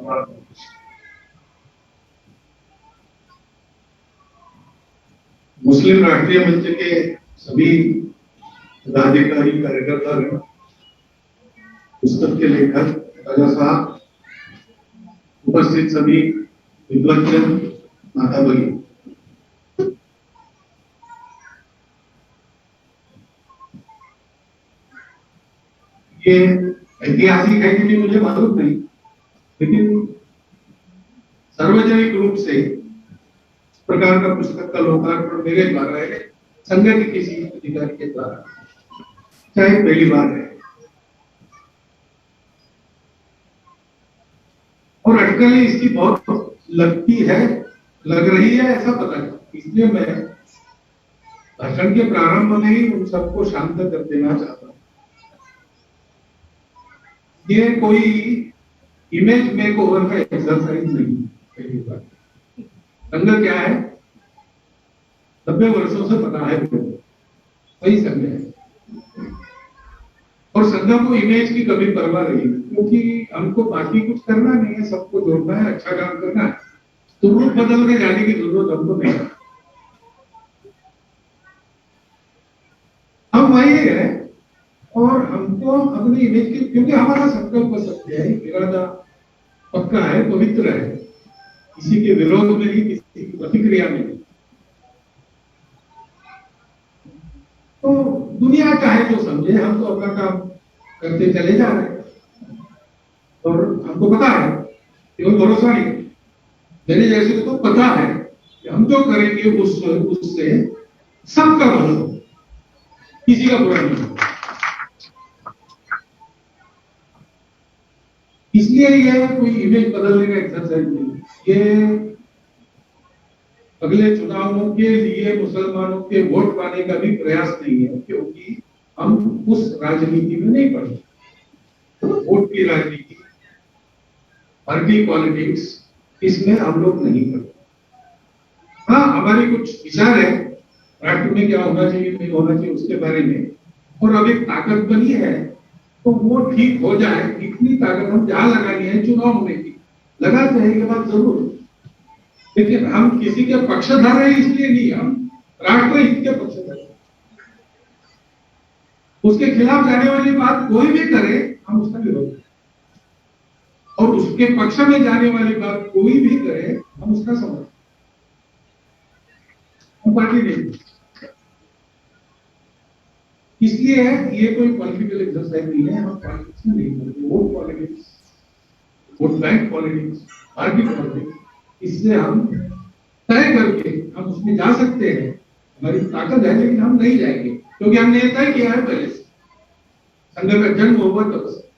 हमारा मुस्लिम राष्ट्रीय मंच के सभी पदाधिकारी कार्यकर्ता गण, पुस्तक के लेखक राजा साहब, उपस्थित सभी विद्वज्जन, माता भगिनी, ये ऐतिहासिक है कि नहीं मुझे मालूम नहीं, लेकिन सार्वजनिक रूप से इस प्रकार का पुस्तक का लोकार्पण मेरे द्वारा है, संघ के किसी अधिकारी के द्वारा, चाहे पहली बार है। और अटकलें इसकी बहुत लगती है, लग रही है, ऐसा पता नहीं। इसलिए मैं भाषण के प्रारंभ में ही उन सबको शांत कर देना चाहता हूं। ये कोई इमेज मेक ओवर का एक्सरसाइज नहीं। पहली बात, संघ क्या है 90 वर्षों से पता है, वही संघ है। और संघ को इमेज की कभी परवाह नहीं, क्योंकि हमको बाकी कुछ करना नहीं है, सबको जोड़ना है, अच्छा काम करना है, तो रूप बदल के जाने की जरूरत हमको नहीं है। हम वही है और हमको अपनी इमेज की, क्योंकि हमारा संकल्प सत्य है, इरादा पक्का है, पवित्र है, किसी के विरोध में नहीं, किसी की प्रतिक्रिया में नहीं। तो दुनिया चाहे जो समझे, हम तो अपना काम करते चले जा रहे हैं और हमको पता है, केवल भरोसा नहीं, मेरे जैसे को तो पता है कि हम जो करेंगे उससे सबका भला हो, किसी का बुरा नहीं हो। इसलिए ये कोई इमेज बदलने का एक्सरसाइज नहीं, ये अगले चुनावों के लिए मुसलमानों के वोट पाने का भी प्रयास नहीं है, क्योंकि हम उस राजनीति में नहीं पड़े। वोट की राजनीति, पार्टी पॉलिटिक्स, इसमें हम लोग नहीं पड़े। हाँ, हमारी कुछ विचार है राष्ट्र में क्या होना चाहिए, नहीं होना चाहिए, उसके बारे में, और अब एक ताकत बनी है, तो वो ठीक हो जाए, इतनी ताकत हम जहां लगानी है चुनाव में की लगा चाहिए बात जरूर, लेकिन हम किसी के पक्षधर हैं इसलिए नहीं, हम राष्ट्रहित के पक्षधर हैं। उसके खिलाफ जाने वाली बात कोई भी करे, हम उसका विरोध करें, और उसके पक्ष में जाने वाली बात कोई भी करे, हम उसका समर्थन। हम पार्टी नहीं, इसलिए ये कोई पॉलिटिकल एक्सरसाइज नहीं है, हम पॉलिटिक्स में नहीं करते। Vote politics, vote bank politics, party politics, इससे हम तय करके हम उसमें जा सकते हैं, हमारी ताकत है, लेकिन हम नहीं जाएंगे, क्योंकि हमने तय किया है पहले से, संघ का जन्म होगा तब से।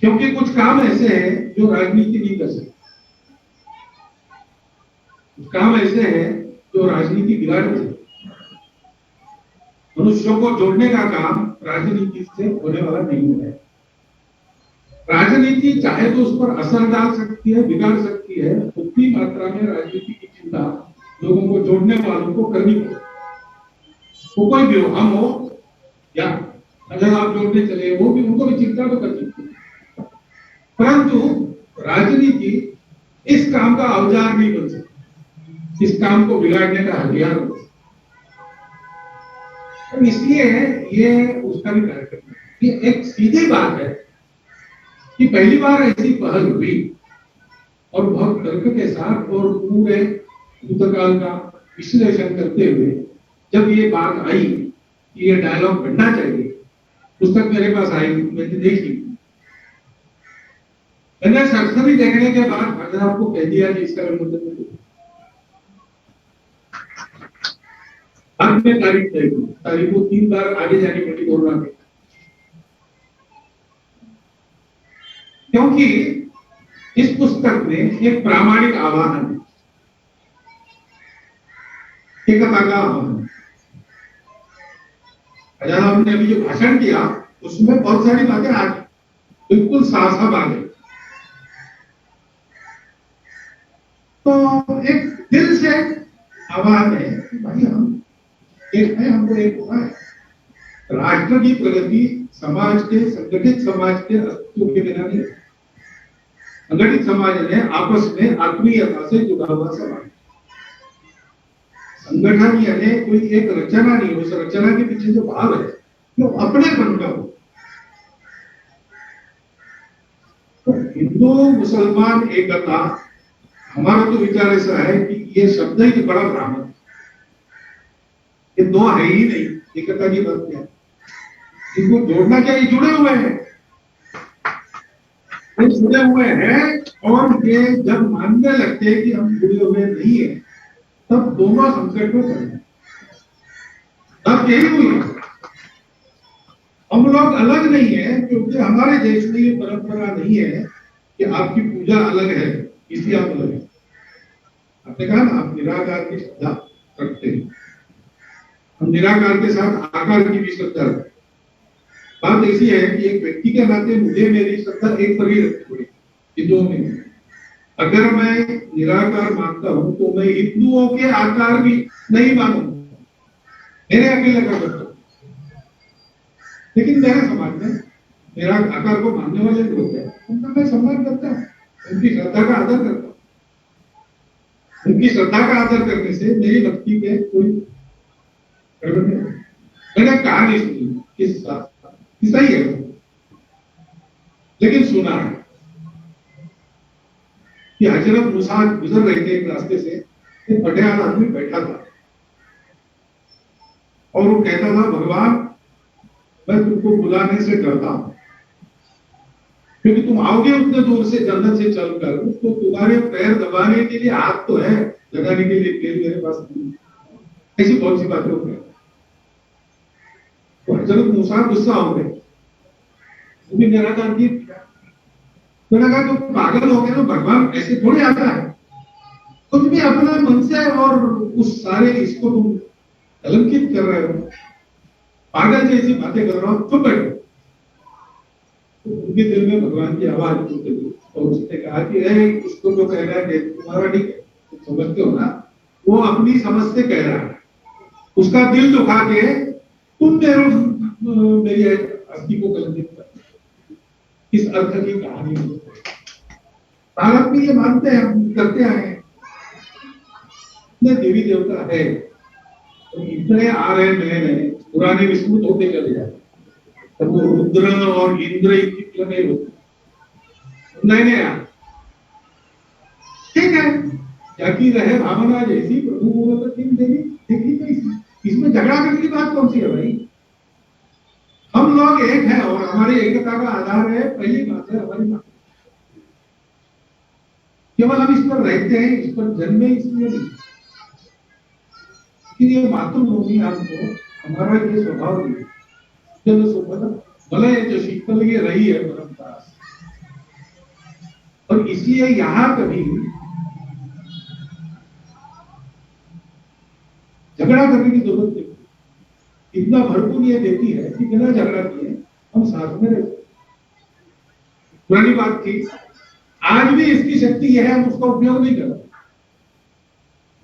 क्योंकि कुछ काम ऐसे हैं जो राजनीति नहीं कर सकती, कुछ काम ऐसे हैं जो राजनीति बिगाड़ सकती। मनुष्यों को जोड़ने का काम राजनीति से होने वाला नहीं है। राजनीति चाहे तो उस पर असर डाल सकती है, बिगाड़ सकती है, उतनी मात्रा में राजनीति की चिंता लोगों को जोड़ने वालों को करनी पड़े, वो कोई भी हो, हम हो या अगर आप जोड़ने चले, वो भी, उनको भी चिंता तो करनी पड़े। परंतु राजनीति इस काम का औजार नहीं बन सकती, इस काम को बिगाड़ने का हथियार बन सकती। तो इसलिए ये उसका भी कार्य करना है। ये एक सीधी बात है कि पहली बार ऐसी पहल हुई और बहुत तर्क के साथ और पूरे भूतकाल का विश्लेषण करते हुए जब ये बात आई कि ये डायलॉग बनना चाहिए, पुस्तक मेरे पास आई, मैंने देखी, मैंने सरसरी देखने के बाद मैंने आपको कह दिया कि इसका मतलब बाद में तारीख तय हुई, तारीख को 3 बार आगे जानी पड़ी कोरोना में, क्योंकि इस पुस्तक में एक प्रामाणिक आह्वान है, एकता का आह्वान। अजान आपने अभी जो भाषण किया उसमें बहुत सारी बातें आ गई, बिल्कुल साफ साफ आ गई। तो एक दिल से आह्वान है कि भाई हम एक है, हमको एक हुआ है। राष्ट्र की प्रगति समाज के, संगठित समाज के अस्तित्व के बिना नहीं, संगठित समाज है आपस में आत्मीयता से जुड़ा हुआ समाज। संगठन यानी कोई एक रचना नहीं, उस रचना के पीछे जो भाव है वो अपनेपन का हो। तो हिंदू मुसलमान एकता, हमारा तो विचार ऐसा है कि ये शब्द ही बड़ा भ्रामक है, ये दो है ही नहीं। एकता की बात क्या है, इनको जोड़ना क्या, ये जुड़े हुए हैं, ये जुड़े हुए हैं। और ये जब मानने लगते हैं कि हम जुड़े हुए नहीं है, तब दोनों संकट में पड़े। तब यही हुई है, हम लोग अलग नहीं है, क्योंकि हमारे देश में ये परंपरा नहीं है कि आपकी पूजा अलग है इसलिए आप अलग है। आपने कहा ना, आप निराकार की श्रद्धा रखते हैं, हम निराकार के साथ आकार की भी श्रद्धा रखते हैं। बात ऐसी है कि एक व्यक्ति के नाते मुझे मेरी श्रद्धा एक पर ही रखनी पड़ेगी, हिंदुओं में। अगर मैं निराकार मानता हूं तो मैं हिंदुओं के आकार भी नहीं मानूंगा, मेरे अकेले कर सकता हूं। लेकिन मेरे समाज में मेरा आकार को मानने वाले लोग हैं, उनका मैं सम्मान करता हूं, उनकी श्रद्धा का आदर करता हूं। उनकी श्रद्धा का आदर करने से मेरी भक्ति के कोई मैंने कहा नहीं सुनी, किस्सा ही है, लेकिन सुना है कि हजरत मूसा गुजर रहे थे एक रास्ते से, एक पटियाला आदमी बैठा था और वो कहता था, भगवान मैं तुमको बुलाने से डरता हूं, क्योंकि तुम आओगे उतने दूर से जन्नत से चलकर, तो तुम्हारे पैर दबाने के लिए हाथ तो है, लगाने के लिए पैर मेरे पास नहीं। ऐसी बहुत सी बातें होती हैं। तो हजरत मूसा गुस्सा हो गए, तुम्हें निराकार की, मैंने कहा तुम पागल हो गए, तो भगवान ऐसे थोड़ी आता है, कुछ भी अपना मन से और उस सारे इसको तुम कलंकित कर रहे हो, पागल जैसी बातें कर रहे हो, चुप बैठो। तो उनके दिल में भगवान की आवाज सुनते हुए, और उसने कहा कि उसको जो कह रहा है तुम्हारा नहीं है, तुम समझते हो ना, वो अपनी समझ से कह रहा है, उसका दिल दुखा के तुम मेरी अस्थि को कलंकित कर, इस अर्थ की कहानी भारत में ये मानते हैं, हम करते आए हैं। इतने देवी देवता है, तो इतने आ रहे नए, पुराने विस्मृत होते चले जाते, तब वो रुद्र और इंद्र इतने नहीं होते, नए आ, ठीक है, जाकी रहे भावना जैसी, प्रभु बोलो तीन देवी देखी कैसी, इसमें झगड़ा करने की बात कौन सी है भाई। हम लोग एक है और हमारी एकता का आधार है, पहली बात है हमारी मातृभूमि, केवल हम इस पर रहते हैं, इस पर जन्मे इसलिए नहीं, ये मातृभूमि हमको हमारा ये स्वभाव नहीं, भले जो शीतल ये रही है परंपरा, और इसलिए यहां कभी झगड़ा करने की जरूरत नहीं, इतना भरपूर ये देती है कि बिना झगड़ा किए हम साथ में रहते। पुरानी बात थी, आज भी इसकी शक्ति यह है, हम उसका उपयोग नहीं करते।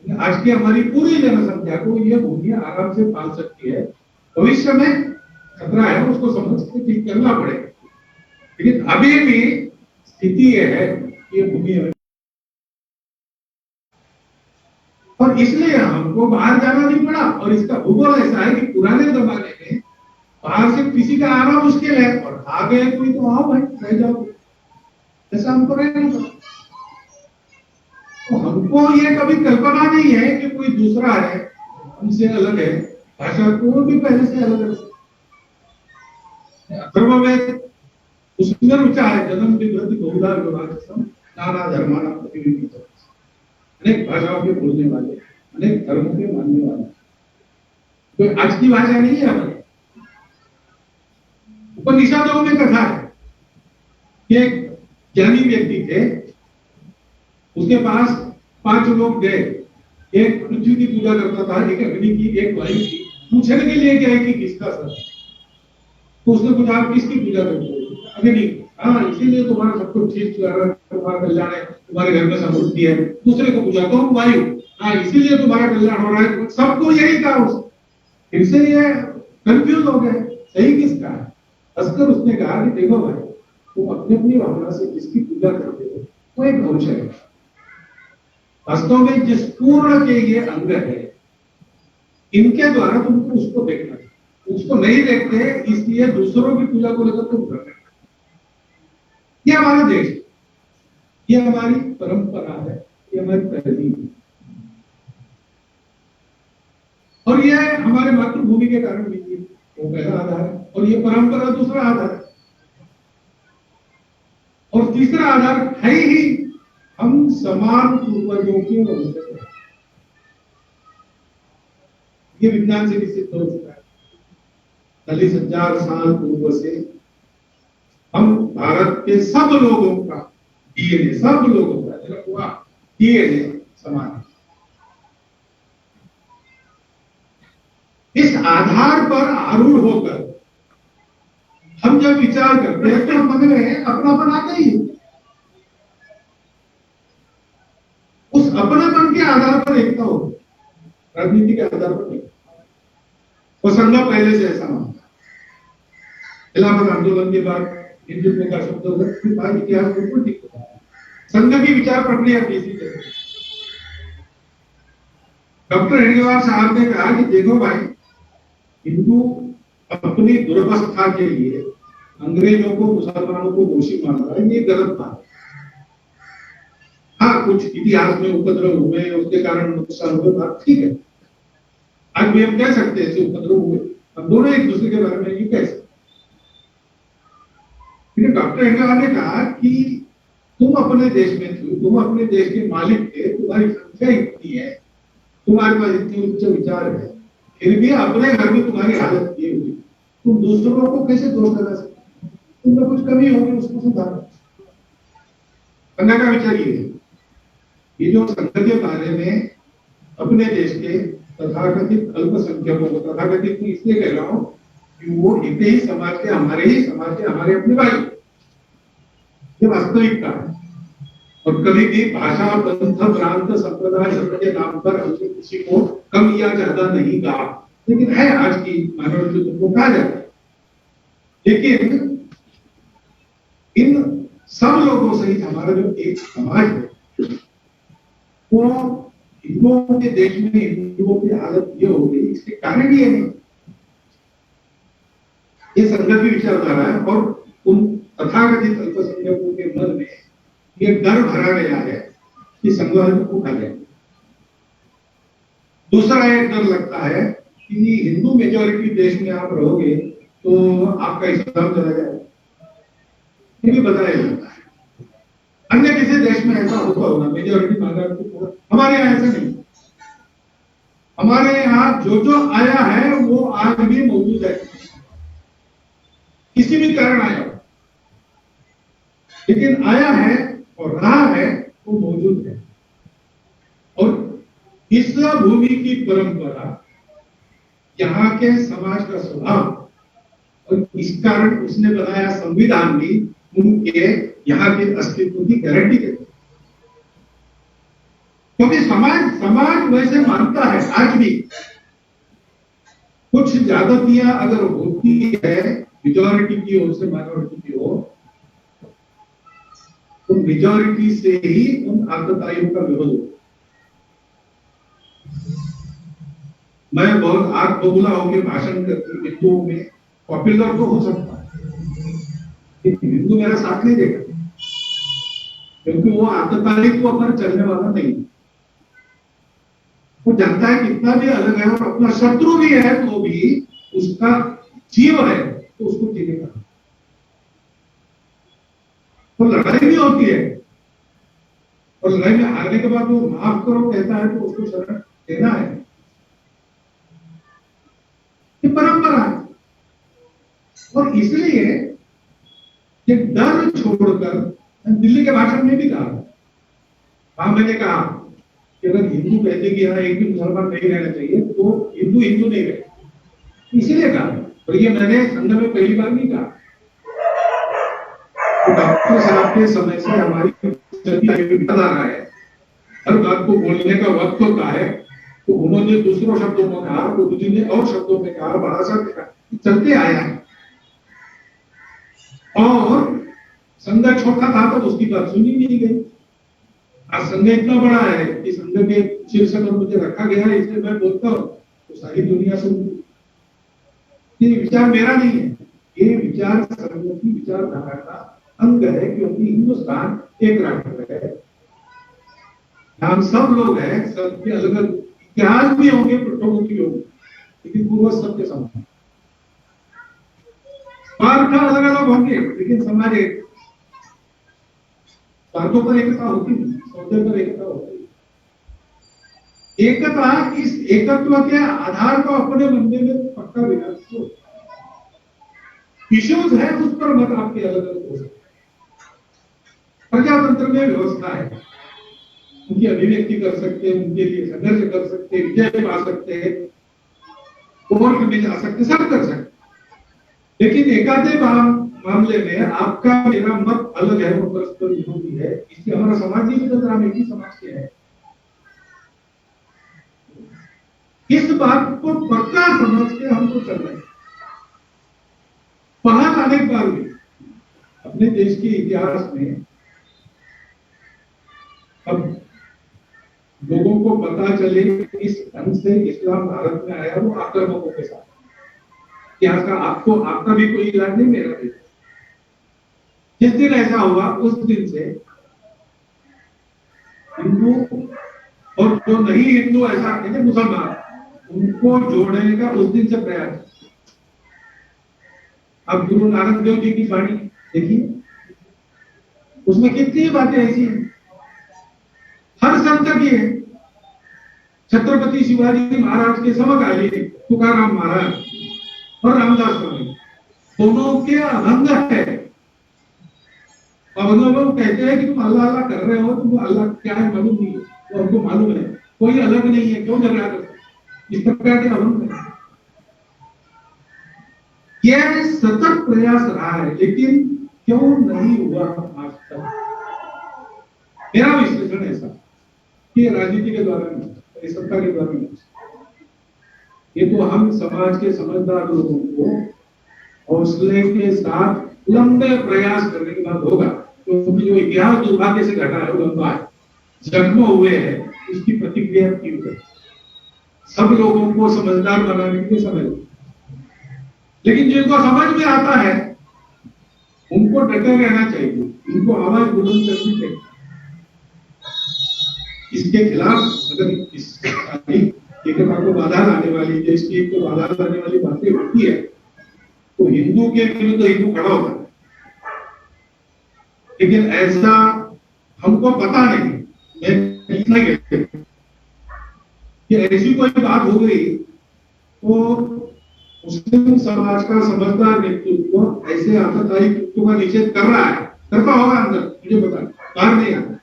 आज की हमारी पूरी जनसंख्या को ये भूमि आराम से पाल सकती है, भविष्य में खतरा है, उसको समझ के ठीक करना पड़ेगा, लेकिन अभी भी स्थिति यह है कि ये भूमि है, और इसलिए हमको बाहर जाना नहीं पड़ा। और इसका भूगोल ऐसा है कि पुराने जमाने में बाहर से किसी का आना मुश्किल है, और आ गए कोई तो आओ भाई रह जाओ, ऐसा हमको रहना पड़ा। तो हमको ये कभी कल्पना नहीं है कि कोई दूसरा है, हमसे अलग है, भाषा को भी पहले से अलग है। अथर्व में उसमें रुचा है, जन्म विभ्रति बहुधा विभाग नाना धर्माना प्रतिबिंबित, अनेक भाषाओं के बोलने वाले, अनेक धर्मों के मानने वाले, कोई आज की भाषा नहीं है हमारी। उपनिषदों में कथा है कि एक ज्ञानी व्यक्ति थे, उसके पास 5 लोग गए, एक पृथ्वी की पूजा करता था, एक अग्नि की, एक वायु की, पूछने के लिए गए कि किसका सर। तो उसने पूछा आप किसकी पूजा करते हो? अग्नि। हाँ, इसीलिए तुम्हारा सब कुछ ठीक चल रहा है, तुम्हारा कल्याण है, तुम्हारे घर में समृद्धि है। दूसरे को पूछा तो वायु। हाँ, इसीलिए तुम्हारा कल्याण हो रहा है। सबको यही कहा उसने, फिर से ये कंफ्यूज हो गए, सही किसका है? हंसकर उसने कहा कि देखो भाई, तुम अपनी अपनी भावना से किसकी पूजा करते हो, वो एक अंश है। वास्तव में जिस पूर्ण के ये अंग है, इनके द्वारा तुमको उसको देखना है। उसको नहीं देखते, इसलिए दूसरों की पूजा को लेकर तुम कर रहे हो। ये हमारा देश है, ये हमारी परंपरा है, ये हमारी तहजीब है, और ये हमारे मातृभूमि के कारण भी है। वो पहला आधार है, और ये परंपरा दूसरा आधार है, और तीसरा आधार है ही हम समान पूर्वजों के वंशज हैं। ये विज्ञान से भी सिद्ध हो चुका है। 40,000 साल पूर्व से हम भारत के सब लोगों का डीएनए, सब लोगों का डीएनए समान है। इस आधार पर आरूढ़ होकर हम जब विचार करते हैं तो मन में अपनापन आता ही है। उस अपनापन के आधार पर एकता हो, राजनीति के आधार पर नहीं। वो संघ पहले से ऐसा मानता है। खिलाफत आंदोलन के बाद हिंदुत्व का शब्द इतिहास बिल्कुल ठीक होता है। संघ की विचार प्रक्रिया कैसी है? डॉक्टर हेडगेवार साहब ने कहा कि देखो भाई, हिंदू अपनी दुर्वस्था के लिए अंग्रेजों को, मुसलमानों को दोषी मान रहा है, ये गलत बात है। हाँ, कुछ इतिहास में उपद्रव हुए, उसके कारण नुकसान हुए, बात ठीक है। आज भी हम कह सकते हैं ऐसे उपद्रव हुए, हम दोनों एक दूसरे के बारे में ये कह सकते। लेकिन डॉक्टर हेडगेवार ने कहा कि तुम अपने देश में थे, तुम अपने देश के मालिक थे, तुम्हारी संख्या इतनी है, तुम्हारे पास इतनी उच्च विचार है, फिर भी अपने घर में तुम्हारी हालत ये हुई, तुम दूसरों को कैसे दोष लगा सकते? तुमने कुछ कमी होगी, उसको सुधारो। संघ का विचार ये है। ये जो संघ के बारे में अपने देश के तथाकथित अल्पसंख्यकों को, तथाकथित इसलिए कह रहा हूं कि वो एक ही समाज के, हमारे ही समाज के, हमारे अपने भाई, ये वास्तविकता है। और कभी भी भाषा, पंथ, प्रांत, संप्रदाय, धर्म के नाम पर हमने किसी को कम या ज्यादा नहीं कहा, लेकिन है आज की मानव को कहा जाता है। लेकिन इन सब लोगों सहित हमारा जो एक समाज है, वो हिंदुओं के देश में हिंदुओं की हालत ये हो गई, इसके कारण ये नहीं, ये संघ की विचारधारा है। और उन तथाकथित अल्पसंख्यकों के मन में ये डर भरा गया है कि संघवाद को खा जाए। दूसरा एक डर लगता है कि हिंदू मेजोरिटी देश में आप रहोगे तो आपका इस्लाम चला जाएगा, ये भी बताया जाता है। अन्य किसी देश में ऐसा होता होगा, मेजोरिटी माइनॉरिटी, हमारे यहाँ ऐसा नहीं। हमारे यहाँ जो आया है वो आज भी मौजूद है, किसी भी कारण आया हो, लेकिन आया है और रहा है, वो मौजूद है। और इस भूमि की परंपरा, यहाँ के समाज का स्वभाव, और इस कारण उसने बनाया संविधान भी उनके यहाँ के अस्तित्व की गारंटी देता है। क्योंकि समाज वैसे मानता है आज भी। कुछ ज्यादतियां अगर होती है मेजॉरिटी की ओर से माइनॉरिटी की ओर, तो मेजॉरिटी से ही उन आतताइयों का विरोध होता है। मैं बहुत आग बबूला होकर भाषण करती हिंदुओं में पॉपुलर तो हो सकता है, लेकिन हिंदू मेरा साथ नहीं देगा, क्योंकि वो आततायित्व पर चलने वाला नहीं। वो जानता है कितना भी अलग है और अपना शत्रु भी है तो भी उसका जीव है तो उसको जीनेगा। तो लड़ाई भी होती है, और लड़ाई में हारने के बाद वो माफ करो कहता है तो उसको शरण देना है, ये परंपरा है। और इसलिए ये डर छोड़कर, दिल्ली के भाषण में भी कहा, वहां मैंने कहा कि अगर हिंदू कहते कि यहाँ एक भी मुसलमान नहीं रहना चाहिए तो हिंदू हिंदू नहीं रहे, इसीलिए कहा। और ये मैंने संघ में पहली बार नहीं कहा। तो डॉक्टर साहब के समय से हमारी विचारधारा है, हर बात को बोलने का वक्त होता है, तो उन्होंने दूसरों शब्दों में कहा, गुरु जी ने और शब्दों में कहा, बड़ा सा चलते आया है। और संघ छोटा था तो उसकी बात सुनी नहीं गई, आज संघ इतना बड़ा है कि संघ के शीर्ष पर मुझे रखा गया है, इसलिए मैं बोलता हूँ तो सारी दुनिया सुनती। ये विचार मेरा नहीं है, ये विचार संघ की विचारधारा का अंग है, क्योंकि हिंदुस्तान एक राष्ट्र है, हम सब लोग हैं, सबके अलग अलग इतिहास भी होंगे, पृष्ठभूमि भी होंगे, लेकिन पूर्वज सबके समान। स्वार्थ अलग अलग होंगे लेकिन समाज एक। स्वार्थों पर एकता होती नहीं, सौदे पर एकता होती है। एकता, इस एकत्व के आधार को अपने मंदिर में पक्का विकास हो। इश्यूज है उस पर मत आपके अलग अलग हो सकते। प्रजातंत्र में व्यवस्था है, उनकी अभिव्यक्ति कर सकते हैं, उनके लिए संघर्ष कर सकते हैं, विजय पा सकते हैं, कोर्ट में जा सकते, सब कर सकते। लेकिन एकाधे मामले में आपका मेरा मत अलग है, वो परस्पर विरोधी है, इसलिए हमारा समाज ही बदल रहा है, एक ही समाज के है। इस बात को पक्का समझ के हमको चल रहे हैं। पहल अनेक बार हुई अपने देश के इतिहास में। अब लोगों को पता चले इस ढंग से इस्लाम भारत में आया, वो आक्रामकों के साथ। इतिहास का आपको, आपका भी कोई इलाज नहीं, मेरा भी। जिस दिन ऐसा हुआ उस दिन से हिंदू और जो नहीं हिंदू, ऐसा कहते मुसलमान, उनको जोड़ने का उस दिन से प्रयास। अब गुरु नानक देव जी की वाणी देखिए, उसमें कितनी बातें ऐसी हैं, हर संत की है। छत्रपति शिवाजी महाराज के समकालीन तुकाराम महाराज और रामदास स्वामी, दोनों के अभंग है। अभंगों में वो कहते हैं कि तुम अल्लाह अल्लाह कर रहे हो, तुम अल्लाह क्या है मालूम नहीं है, वो हमको मालूम है, कोई अलग नहीं है, क्यों झगड़ा करते। इस प्रकार के अभंग है। यह सतत प्रयास रहा है, लेकिन क्यों नहीं हुआ आज तक? मेरा विश्लेषण ऐसा कि राजनीति के द्वारा नहीं, सत्ता के द्वारा नहीं, ये तो हम समाज के समझदार लोगों को हौसले के साथ लंबे प्रयास करने के बाद होगा। क्योंकि जो इतिहास दुर्भाग्य से घटा है, लंबा है, जख्म हुए हैं, उसकी प्रतिक्रिया की हुई। सब लोगों को समझदार बनाने के लिए समय लगता है, लेकिन जिनको समझ में आता है उनको डटे रहना चाहिए, उनको आवाज बुलंद करनी चाहिए। इसके खिलाफ अगर इस एकता को बाधा लाने वाली, देश की एक को बाधा लाने वाली बातें होती है, तो हिंदू के विरुद्ध हिंदू खड़ा होता है। लेकिन ऐसा हमको पता नहीं, मैं इतना कहते कि ऐसी कोई बात हो गई तो मुस्लिम समाज का समझदार नेतृत्व ऐसे आतंकवादी कृत्यों का निषेध कर रहा है, करता होगा अंदर, मुझे पता, बाहर नहीं आता।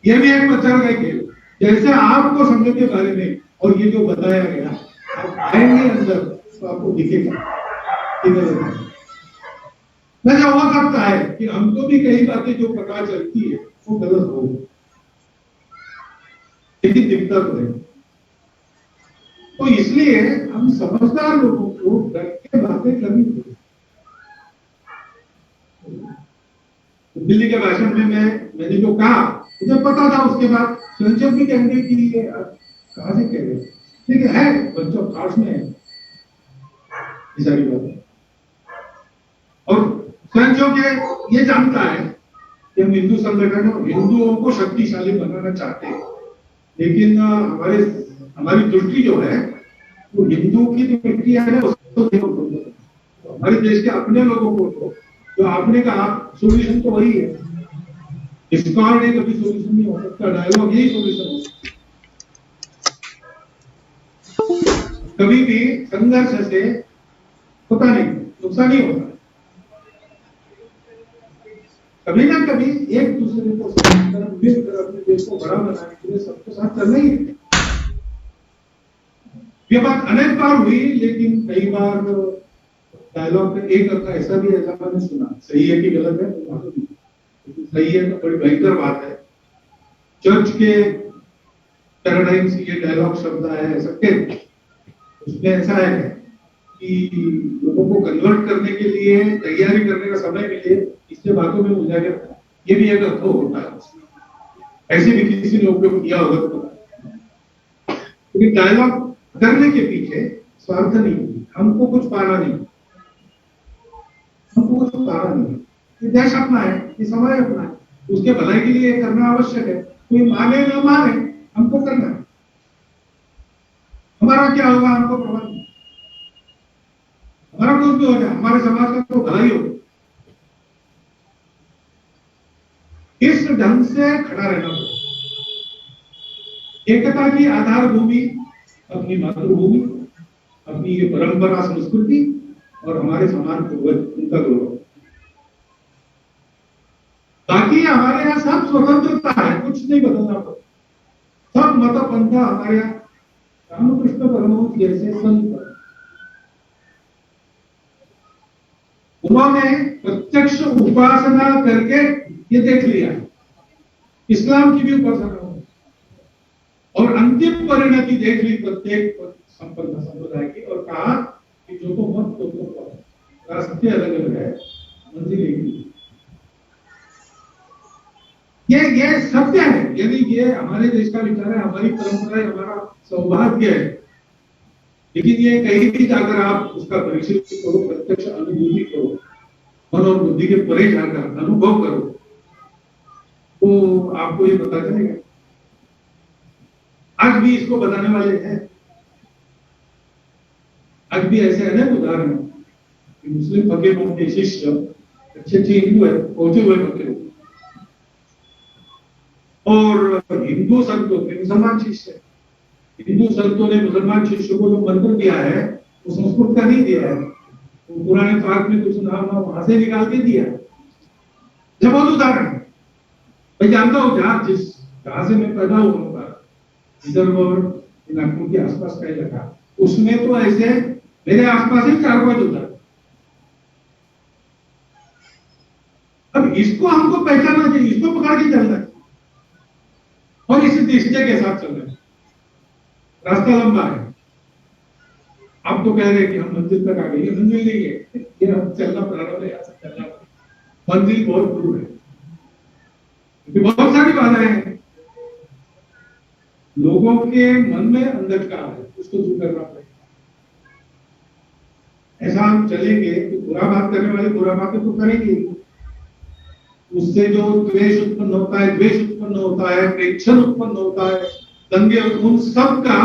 यह भी एक मच्छर का खेल, जैसे आपको संघ के बारे में और ये जो बताया गया, आप आएंगे अंदर तो आपको दिखेगा। वैसा हो सकता है कि हमको भी कई बातें जो पता चलती है वो गलत हो, लेकिन दिखता तो है। तो इसलिए हम समझदार लोगों को डर के बातें करनी चाहिए। दिल्ली के भाषण में मैंने जो कहा मुझे पता था, उसके बाद संजय भी कहेंगे कि ये कहां से कह रहे, ठीक है बच्चों खास में है ये सारी बातें। और संजय के ये जानता है कि हम हिंदू संगठन हिंदुओं को शक्तिशाली बनाना चाहते हैं, लेकिन हमारी दृष्टि जो है वो हिंदू की जो मिट्टी है उसको हमारे देश के अपने लोगों को, जो आपने कहा सोल्यूशन तो वही है, डिस्कॉर्ड है, कभी सोल्यूशन नहीं हो सकता, डायलॉग यही सोल्यूशन हो सकता। कभी भी संघर्ष से पता नहीं नुकसान ही होता, कभी ना कभी एक दूसरे को मिलकर अपने देश को बड़ा बनाने के लिए सबके साथ चलना ही है। ये बात अनेक बार हुई, लेकिन कई बार डायलॉग में एक अर्थ ऐसा भी ऐसा मैंने सुना, सही है कि गलत है तो मालूम नहीं, सही है तो बड़ी भयंकर बात है। चर्च के पैराडाइम से ये डायलॉग शब्द है सबके, उसमें ऐसा है कि लोगों को कन्वर्ट करने के लिए तैयारी करने का समय मिले, इससे बातों में उजागर, ये भी एक अर्थ होता है। ऐसे भी किसी ने उपयोग किया होगा तो पता, लेकिन डायलॉग करने के पीछे स्वार्थ नहीं होगी, हमको कुछ पाना नहीं, हमको कुछ पाना नहीं। ये देश अपना है, ये समाज अपना है, उसके भलाई के लिए करना आवश्यक है। कोई माने ना माने, हमको करना है। हमारा क्या होगा हमको परवाह नहीं, हमारा कुछ भी हो जाए, हमारे समाज का तो भलाई हो। इस ढंग से खड़ा रहना पड़ेगा। एकता की आधार भूमि अपनी मातृभूमि, अपनी ये परंपरा संस्कृति और हमारे समान पूर्वज, उनका गौरव। बाकी हमारे यहाँ सब स्वतंत्रता है, कुछ नहीं बदलना पड़ता। सब मत पंथा हमारे यहाँ रामकृष्ण परमहंस जैसे संत, उन्होंने प्रत्यक्ष उपासना करके ये देख लिया इस्लाम की भी उपासना हो, और अंतिम परिणति देख ली प्रत्येक संपन्न संप्रदाय की, और कहा कि जो तो मत तो रास्ते अलग अलग है, मंजिल एक ही। ये सत्य है, यानी ये हमारे देश का विचार है, हमारी परंपरा है, हमारा सौभाग्य है। लेकिन ये कहीं भी जाकर आप उसका परीक्षण करो, प्रत्यक्ष अनुभूति करो, मन और बुद्धि के परे जाकर अनुभव करो, तो आपको ये पता चलेगा। आज भी इसको बताने वाले हैं, आज भी ऐसे अनेक उदाहरण हैं कि मुस्लिम फकीरों के शिष्य अच्छे अच्छे हिंदू है, पहुंचे हुए फकीर, और हिंदू संतों के मुसलमान शिष्य, हिंदू संतों ने मुसलमान शिष्यों को जो मंत्र दिया है वो संस्कृत का नहीं दिया है, वो पुराने पाक में कुछ नाम वहां से निकाल के दिया है। बहुत उदाहरण है, मैं जानता हूँ जहां से मैं पैदा हुआ, विदर्भ और नागपुर के आसपास का इलाका, उसमें तो ऐसे मेरे आसपास ही 4-5 उदाहरण। अब इसको हमको पहचानना चाहिए, इसको पकड़ के चलना है और इसी निश्चय के साथ चलना है। रास्ता लंबा है, आप तो कह रहे हैं कि हम मंजिल तक आ गए, मंजिल नहीं है, ये हम चलना प्रारंभ है, चलना मंजिल बहुत दूर है, बहुत सारी बाधाएं हैं, लोगों के मन में अंधकार है, उसको दूर करना पड़ेगा। ऐसा हम चलेंगे तो बुरा बात करने वाले बुरा बातें तो करेंगे, उससे जो द्वेष उत्पन्न होता है, द्वेष उत्पन्न होता है, प्रेक्षण उत्पन्न होता है, दंगे, उन सब का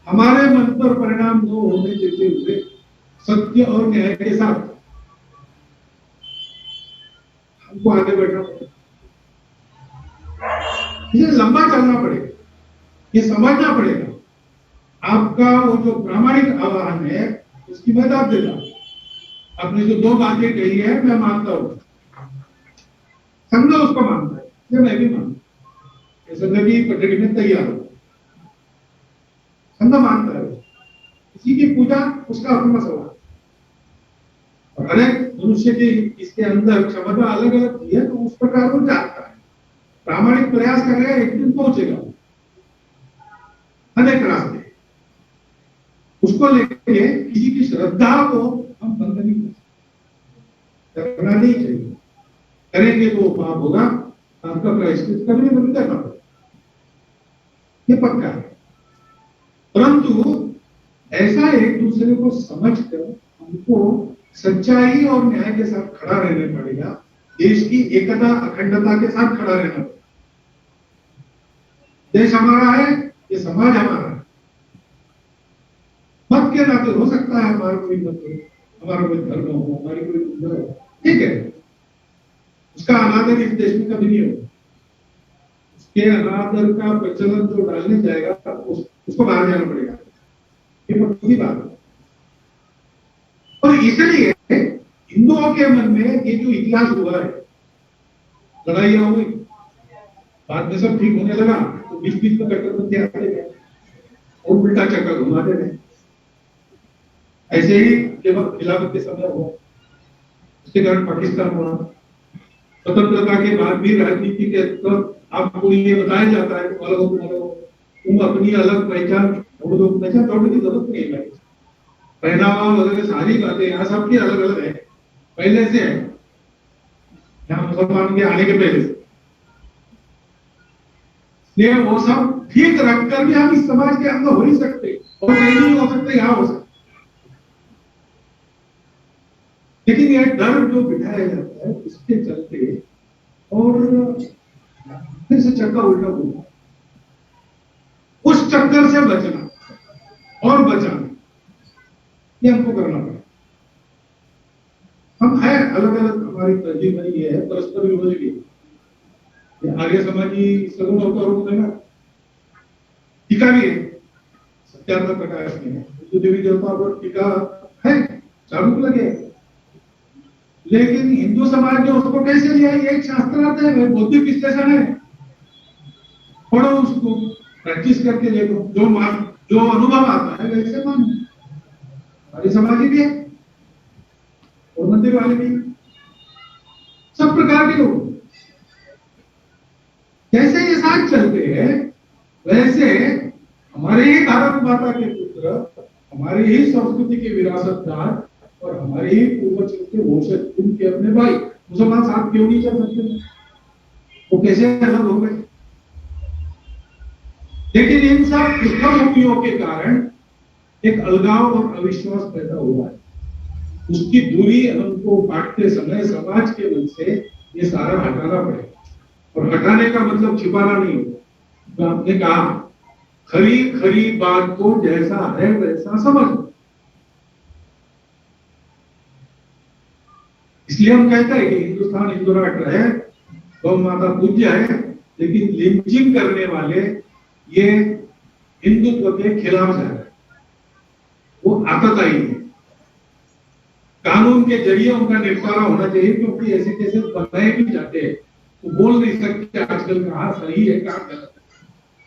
हमारे मन पर परिणाम न होने देते हुए सत्य और न्याय के साथ हमको आगे बढ़ना पड़ेगा। इसे लंबा चलना पड़ेगा, ये समझना पड़ेगा। आपका वो जो प्रामाणिक आह्वान है उसकी मैं दाद देता हूं। आपने जो 2 बातें कही है मैं मानता हूं, संघ उसको मानता है, ये मैं भी मानता हूं, संघ की कटघरे में तैयार हो, संघ मानता है, किसी की पूजा उसका अपना सवाल, और अनेक मनुष्य की इसके अंदर क्षमता अलग अलग है, तो उस प्रकार वो जानता है, प्रामाणिक प्रयास करेगा, एक दिन पहुंचेगा। अनेक रास्ते उसको लेके किसी की श्रद्धा को हम बंद नहीं करना नहीं चाहिए, करेंगे तो पाप होगा, आपका प्रायश्चित कभी नहीं करना पड़ेगा, ये पक्का है। परंतु ऐसा एक दूसरे को समझकर हमको सच्चाई और न्याय के साथ खड़ा रहना पड़ेगा, देश की एकता अखंडता के साथ खड़ा रहना पड़ेगा। देश हमारा है, ये समाज हमारा है, मत के नाते हो सकता है हमारा कोई मत हो, हमारा कोई धर्म हो, हमारी कोई पूजा हो, ठीक है, उसका अनादर इस देश में कभी नहीं होगा। उसके अनादर का प्रचलन जो डालने जाएगा उसको बाहर जाना पड़ेगा, ये पक्की बात है। और इसलिए हिंदुओं के मन में ये जो इतिहास हुआ है, लड़ाइयां हुई, बाद में सब ठीक होने लगा, तो बीच बीच में कट्टरपंथी आते गए और उल्टा चक्कर घुमाते गए। ऐसे ही खिलाफत के समय हुआ, उसके कारण पाकिस्तान हुआ, स्वतंत्रता के बाद भी राजनीति के अंदर आपको ये बताया जाता है कि अलग तुम अपनी अलग पहचान ढूंढ दो, पहचान ढूंढने की जरूरत नहीं है, पहनावा वगैरह सारी बातें यहाँ सबकी अलग अलग है, पहले से है, यहाँ मुसलमान के आने के पहले से। ये वो सब ठीक रखकर भी हम इस समाज के अंदर हो नहीं सकते और कहीं नहीं हो सकते, यहां हो सकते। लेकिन यह डर जो बिठाया जाता है उसके चलते और फिर से चक्का उल्टा घूमा, उस चक्कर से बचना और बचाना ये हमको करना पड़ेगा। हम है अलग अलग, हमारी तरजीह बनी है, परस्पर विरोधी भी है। आर्य समाजी सगुण अवतार रूप देना टीका भी है, सत्यार्थ प्रकाश में हिंदू देवी देवता पर टीका है, चालू लगे। लेकिन हिंदू समाज ने उसको कैसे लिया? ये एक शास्त्रार्थ है, बौद्धिक विश्लेषण है, पढ़ो उसको, प्रैक्टिस करके देखो, जो अनुभव आता है वैसे मानो। हमारे समाज भी है और मंदिर वाले भी, सब प्रकार के लोग। जैसे ये साथ चलते हैं वैसे हमारे ही भारत माता के पुत्र, हमारी ही संस्कृति के विरासतदार और हमारे ही पूर्वज के वंशज, उनके अपने भाई मुसलमान साथ क्यों नहीं चल सकते? वो कैसे अलग हो गए? लेकिन इन सब पृष्ठभूमियों के कारण एक अलगाव और अविश्वास पैदा हुआ है। उसकी दूरी हमको बांटते समय समाज के मन से ये सारा हटाना पड़ेगा। और हटाने का मतलब छिपाना नहीं होगा। तो आपने कहा खरी खरी बात को जैसा है वैसा समझ। इसलिए हम कहते हैं कि हिंदुस्तान हिंदू राष्ट्र है, गौ माता पूज्य है, लेकिन लिंचिंग करने वाले ये हिंदुत्व के खिलाफ जा रहे हैं। वो आतताई है, कानून के जरिए उनका निपटारा होना चाहिए, क्योंकि ऐसे कैसे बनाए भी जाते हैं तो बोल नहीं सकते आजकल कहाँ सही है कहाँ गलत है।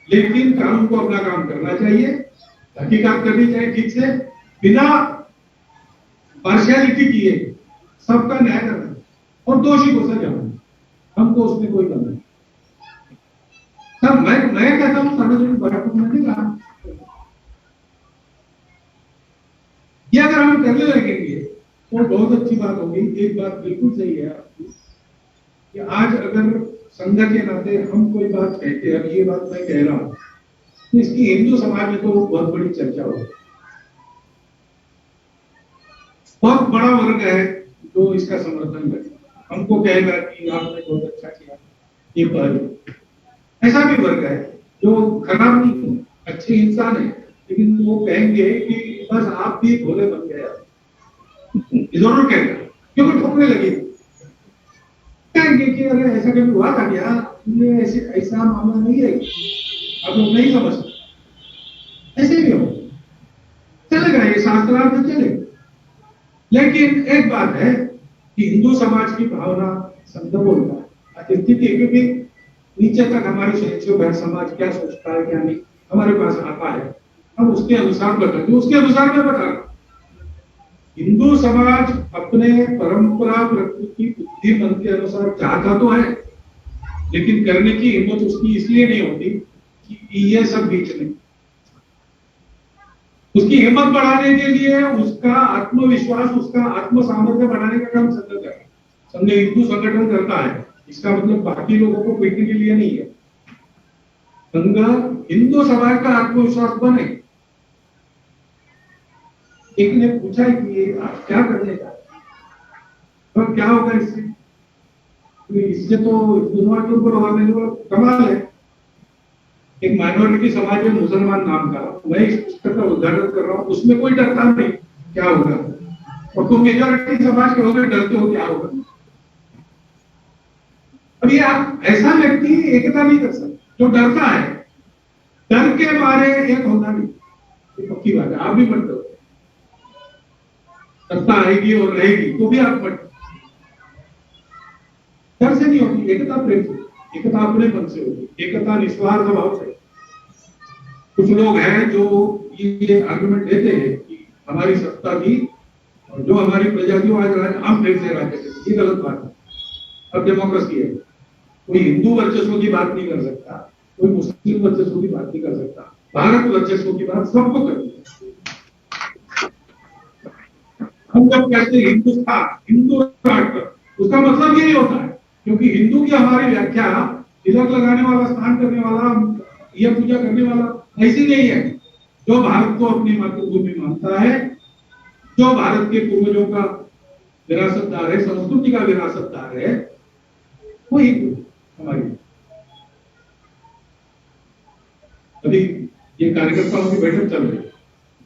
लेकिन कानून को अपना काम करना चाहिए, तहकीकात करनी चाहिए ठीक से, बिना पार्शियलिटी किए सबका न्याय करना और दोषी को सजा होना, हमको उसमें कोई कमी नहीं। सब मैं कहता हूँ सार्वजनिक बैठकों में नहीं कहा, ये अगर हम करने लगेंगे तो बहुत अच्छी बात होगी। एक बात बिल्कुल सही है आपकी कि आज अगर संघ के नाते हम कोई बात कहते हैं, ये बात मैं कह रहा हूं, तो इसकी हिंदू समाज में तो बहुत बड़ी चर्चा होगी। बहुत बड़ा वर्ग है जो इसका समर्थन करेगा, हमको कहेगा कि आपने बहुत अच्छा किया, ये पहल। ऐसा भी वर्ग है जो खराब नहीं है, अच्छे इंसान है, लेकिन वो कहेंगे कि बस आप भी भोले बन गए, जरूर कहेगा, क्योंकि ठोकने लगे कहेंगे कि अरे ऐसा कभी हुआ था क्या, ये ऐसे ऐसा मामला नहीं है, आप लोग नहीं समझते, ऐसे भी हो चलेगा, ये शास्त्रार्थ चलेगा। लेकिन एक बात है कि हिंदू समाज की भावना संदर्भ स्थिति, क्योंकि नीचे तक हमारे स्वयं समाज क्या सोचता है क्या नहीं हमारे पास आता है, हम उसके अनुसार बताएंगे, उसके अनुसार मैं बता रहा। हिंदू समाज अपने परंपरा प्रकृति बुद्धि मन के अनुसार चाहता तो है, लेकिन करने की हिम्मत उसकी इसलिए नहीं होती कि ये सब बीच में। उसकी हिम्मत बढ़ाने के लिए उसका आत्मविश्वास, उसका आत्म सामर्थ्य बढ़ाने का काम संघ करता है। संघ हिंदू संगठन करता है, इसका मतलब बाकी लोगों को पीटने के लिए नहीं है। संघ हिंदू समाज का आत्मविश्वास बने। एक ने पूछा कि आप क्या करने जा रहे हैं, तो क्या होगा इससे? इससे तो हिंदू के ऊपर होगा, कमाल है। एक माइनॉरिटी समाज है मुसलमान नाम का, मैं इस पुस्तक का उद्घाटन कर रहा हूं, उसमें कोई डरता नहीं क्या होगा, और तुम मेजॉरिटी समाज के होकर डरते हो क्या होगा। अब ये आप ऐसा व्यक्ति एकता नहीं कर सकते जो डरता है, डर के मारे एक होना नहीं, ये पक्की बात है। आप भी मत डरो, सत्ता आएगी और रहेगी तो भी आप मत, डर से नहीं होगी एकता, प्रेम से, एकता अपने मन से होगी, एकता निस्वार्थ भाव से। कुछ लोग हैं जो ये आर्गुमेंट देते हैं कि हमारी सत्ता थी और जो हमारी प्रजा थी आज हम फिर से राज्य थे, ये गलत बात है। अब डेमोक्रेसी है, कोई हिंदू वर्चस्व की बात नहीं कर सकता, कोई मुस्लिम वर्चस्व की बात नहीं कर सकता, भारत वर्चस्व की बात सबको करनी है। हम जब कहते हैं हिंदुस्तान हिंदू राष्ट्र, उसका मतलब यही होता है, क्योंकि हिंदू की हमारी व्याख्या तिलक लगाने वाला, स्नान करने वाला, यह पूजा करने वाला ऐसी नहीं है। जो भारत को अपनी मातृभूमि मानता है, जो भारत के पूर्वजों का विरासतदार है, संस्कृति का विरासतदार है, वो हिंदू हमारी। अभी ये कार्यकर्ताओं की बैठक चल रही है,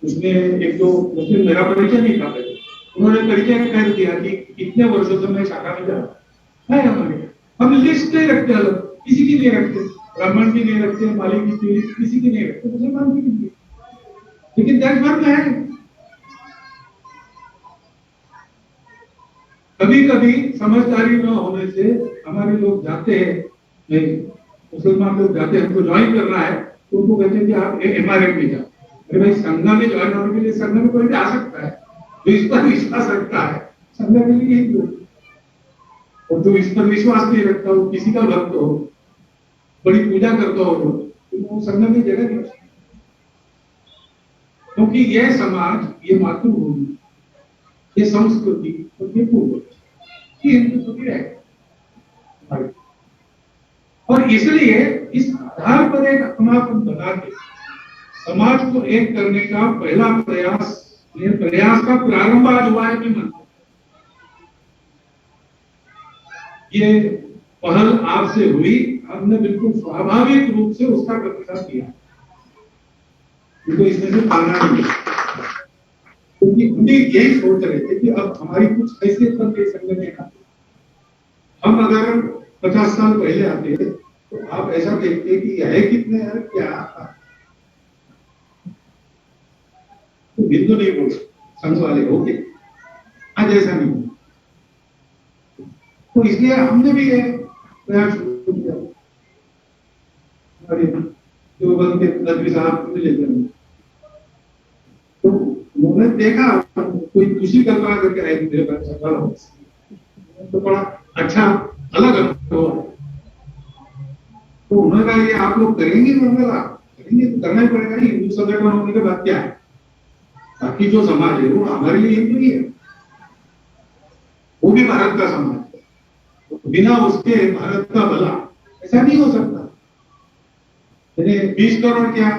उसमें एक दो मुस्लिम, मेरा परिचय नहीं था पहले, उन्होंने परिचय कह दिया कि कितने वर्षों से मैं शाखा में जा रहा है हमारे। हम लिस्ट नहीं रखते, अलग किसी की नहीं रखते, ब्राह्मण की नहीं रखते, माली की, किसी की नहीं रखते, मुसलमान की नहीं, लेकिन देश भर में है। कभी कभी समझदारी न होने से हमारे लोग जाते हैं, नहीं मुसलमान लोग जाते हैं, हमको ज्वाइन करना है तो उनको कहते हैं कि आप एमआरएम में जाओ। अरे भाई, संघ में ज्वाइन होने के लिए संघ में कोई भी आ सकता है, जो इस पर विश्वास रखता है संघ के लिए ही हो, और जो इस पर विश्वास नहीं रखता, वो किसी का भक्त हो, बड़ी पूजा करता हो, तो वो संघ में जगह नहीं, क्योंकि यह समाज, ये मातृभूमि, ये संस्कृति और ये पूर्वज, ये हिंदुत्व की है। और इसलिए इस आधार पर एक अपनापन बना के समाज को एक करने का पहला प्रयास, ये प्रयास का प्रारंभ आज हुआ है। मैं मानता हूं ये पहल आपसे हुई, हमने बिल्कुल स्वाभाविक रूप से उसका प्रतिसाद किया, क्योंकि इसमें से पाना नहीं, क्योंकि हम भी यही सोच रहे थे कि अब हमारी कुछ हैसियत बन गई संघ में का। हम अगर 50 साल पहले आते तो आप ऐसा देखते कि है कितने हैं, क्या तो हिंदू नहीं बोल संघ वाले हो गए, आज ऐसा नहीं। तो इसलिए हमने भी ये प्रयास शुरू किया। जो बल के नदवी साहब मिले थे, तो उन्होंने देखा कोई खुशी कल्पना करके आए मेरे पास, तो बड़ा अच्छा अलग अनुभव। तो उन्होंने कहा ये आप लोग करेंगे, करेंगे तो करना ही पड़ेगा, हिंदू संगठन होने के बाद क्या है, बाकी जो समाज है वो हमारे लिए हिंदू ही है, वो भी भारत का समाज है, तो बिना उसके भारत का भला ऐसा नहीं हो सकता। 20 करोड़ क्या,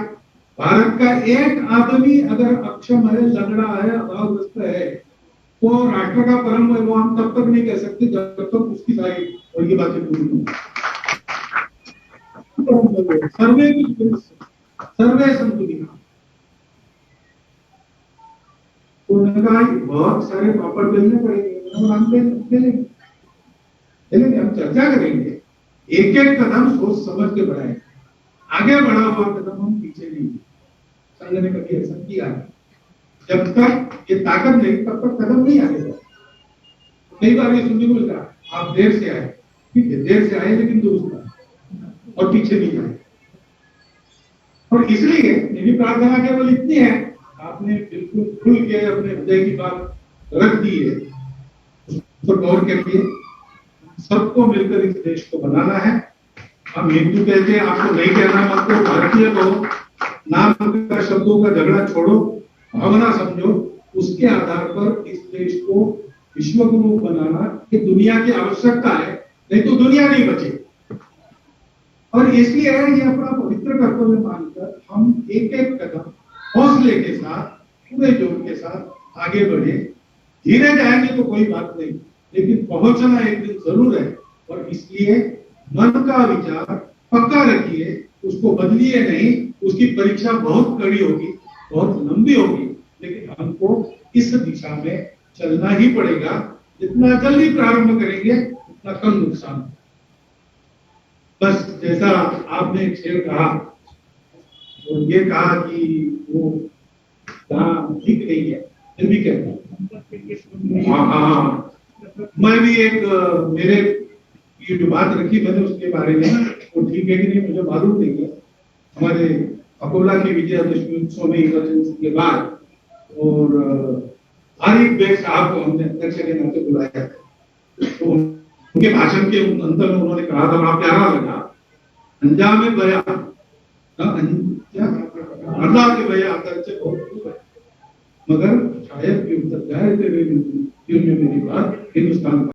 भारत का एक आदमी अगर अक्षम है, लंगड़ा है, अभावग्रस्त है, तो राष्ट्र का परम वैभव तब तक नहीं कह सकते जब तक उसकी सारी और ये बातें पूरी नहीं। सर्वे संतुलित, तो उन्होंने कहा बहुत सारे पापड़ बेलने पड़ेंगे, हम लेकिन हम चर्चा करेंगे, एक एक कदम सोच समझ के बढ़ाएंगे, आगे बढ़ा हुआ कदम हम पीछे नहीं। संघ ने कभी ऐसा किया, जब तक ये ताकत नहीं तब तक कदम नहीं आगे बढ़ा। कई बार ये सुनने को मिलता, आप देर से आए, ठीक है देर से आए लेकिन दुरुस्त आए और पीछे नहीं आए। और इसलिए मेरी प्रार्थना केवल इतनी है, आपने बिल्कुल खुल के अपने हृदय की बात रख दी है, उसको गौर करके सबको मिलकर इस देश को बनाना है। हम हिंदू कहते हैं, आपको नहीं कहना मत करो, भारतीय कहो, नाम का शब्दों का झगड़ा छोड़ो, भावना समझो, उसके आधार पर इस देश को विश्वगुरु बनाना ये दुनिया की आवश्यकता है, नहीं तो दुनिया नहीं बचेगी। और इसलिए ये अपना पवित्र कर्तव्य मानकर हम एक एक कदम हौसले के साथ, पूरे जोर के साथ आगे बढ़े। धीरे जाएंगे तो कोई बात नहीं, लेकिन पहुंचना एक दिन जरूर है। और इसलिए मन का विचार पक्का रखिए, उसको बदलिए नहीं। उसकी परीक्षा बहुत कड़ी होगी, बहुत लंबी होगी, लेकिन हमको इस दिशा में चलना ही पड़ेगा। जितना जल्दी प्रारंभ करेंगे उतना कम नुकसान। बस जैसा आपने शेर कहा और ये कहा कि वो ठीक नहीं है, फिर भी कहता हूँ हाँ, मैं भी एक मेरे ये जो बात रखी मैंने उसके बारे में, वो ठीक है कि नहीं मुझे मालूम नहीं है। हमारे अकोला की विजयादशमी उत्सव में इमरजेंसी के बाद और आरिफ बेग साहब को हमने अध्यक्ष के नाते बुलाया, तो उनके भाषण के अंत में उन्होंने कहा था, बड़ा प्यारा लगा, अंजाम बया अल्लाह के बया मगर शायद कि उत्तर जाए मेरी बात हिंदुस्तान